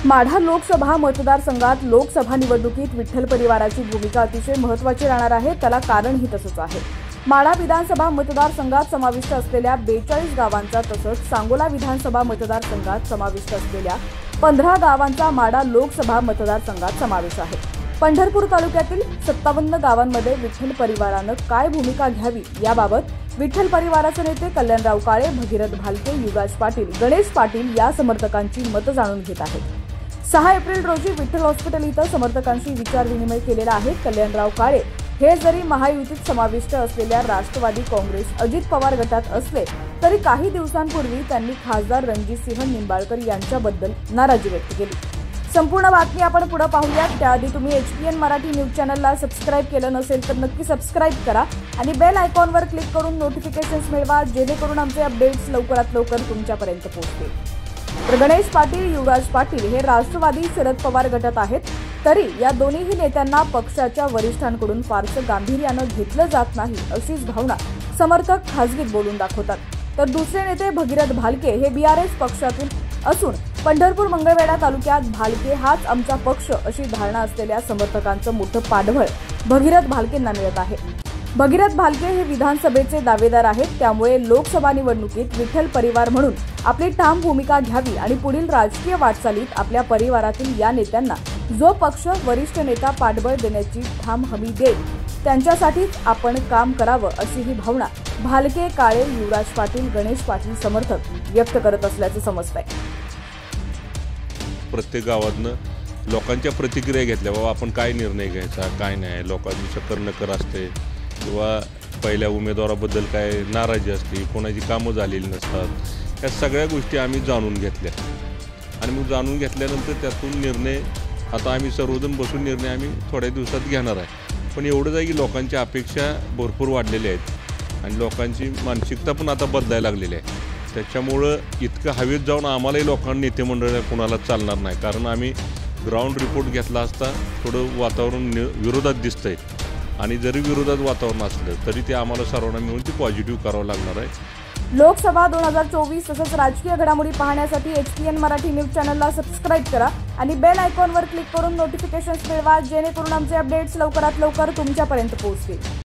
माढा लोकसभा मतदारसंघात लोकसभा निवडणुकीत विठ्ठल परिवाराची भूमिका अतिशय महत्त्वाची राहणार आहे। त्याला कारणही तसंच आहे। माढा विधानसभा मतदारसंघात समाविष्ट असलेल्या 42 गावांचा तसंच सांगोला विधानसभा मतदारसंघात समाविष्ट असलेल्या 15 गावांचा माढा लोकसभा मतदारसंघात समावेश आहे। पंढरपूर तालुक्यातील 57 गावांमध्ये विठ्ठल परिवारानं काय भूमिका घ्यावी याबाबत विठ्ठल परिवाराचे नेते कल्याणराव काळे, भगीरथ भालके, युवराज पाटील, गणेश पाटील या समर्थकांची मतं जाणून घेत आहेत। 6 एप्रिल रोजी विठ्ठल हॉस्पिटल इथं समर्थकांशी विचारविनिमय केलेला आहे। कल्याणराव काळे हे जरी महायुतीत समाविष्ट असलेल्या राष्ट्रवादी काँग्रेस अजित पवार गटात असले तरी काही दिवसांपूर्वी त्यांनी खासदार रणजितसिंह निंबाळकर यांच्याबद्दल नाराजी व्यक्त केली। संपूर्ण बातमी आपण पुढे पाहूयात। त्याआधी तुम्ही HPN मराठी न्यूज चॅनलला सबस्क्राइब केलं नसेल तर नक्की सबस्क्राइब करा आणि बेल आयकॉनवर क्लिक करून नोटिफिकेशन्स मिळवा, जेणेकरून आमचे अपडेट्स लवकरात लवकर तुमच्यापर्यंत पोहोचतील। तर गणेश पाटील, युवराज पाटील हे राष्ट्रवादी शरद पवार गटात आहेत, तरी या दोन्ही नेत्यांना पक्षाच्या वरिष्ठांकडून फारसं गांभीर्यानं घेतलं जात नाही अशीच भावना समर्थक खासगीत बोलून दाखवतात। तर दुसरे नेते भगीरथ भालके हे BRS पक्षातून असून पंढरपूर मंगळवेढा तालुक्यात भालके हाच आमचा पक्ष अशी धारणा असलेल्या समर्थकांचं मोठं पाठबळ भगीरथ भालकेंना मिळत आहे। भगीरथ भालके हे विधानसभेचे दावेदार आहेत, त्यामुळे लोकसभा निवडणुकीत विठ्ठल परिवार म्हणून आपली ठाम भूमिका घ्यावी आणि पुढील राजकीय वाटचालीत आपल्या परिवारातील या नेत्यांना जो पक्ष वरिष्ठ नेता पाठबळ देण्याची ठाम हमी देईल त्यांच्यासाठीच आपण काम करावं अशी ही भावना भालके, काळे, युवराज पाटील, गणेश पाटील समर्थक व्यक्त करत असल्याचं समजतंय। प्रत्येक गावातनं लोकांच्या प्रतिक्रिया घेतल्या, बाबा आपण काय निर्णय घ्यायचा काय नाही, लोकांची शक्कर नकर असते किंवा पहिल्या उमेदवाराबद्दल काय नाराजी असते, कोणाची कामं झालेली नसतात, या सगळ्या गोष्टी आम्ही जाणून घेतल्या आणि मग जाणून घेतल्यानंतर त्यातून निर्णय आता आम्ही सर्वजण बसून निर्णय आम्ही थोड्या दिवसात घेणार आहे। पण एवढंच आहे की लोकांच्या अपेक्षा भरपूर वाढलेल्या आहेत आणि लोकांची मानसिकता पण आता बदलायला लागलेली आहे। त्याच्यामुळं इतकं हवेत जाऊन आम्हालाही लोकांना नेते मंडळ कोणाला चालणार नाही, कारण आम्ही ग्राउंड रिपोर्ट घेतला असता थोडं वातावरण विरोधात दिसतंय आणि जरी विरोधात वातावरण असलं तरी ते आम्हाला सर्वांना मिळून ते पॉझिटिव्ह करावं लागणार आहे। लोकसभा 2024 तसंच राजकीय घडामोडी पाहण्यासाठी HPN मराठी न्यूज चॅनलला सबस्क्राइब करा आणि बेल आयकॉनवर क्लिक करून नोटिफिकेशन्स मिळवा, जेणेकरून आमचे अपडेट्स लवकरात लवकर तुमच्यापर्यंत पोहोचतील।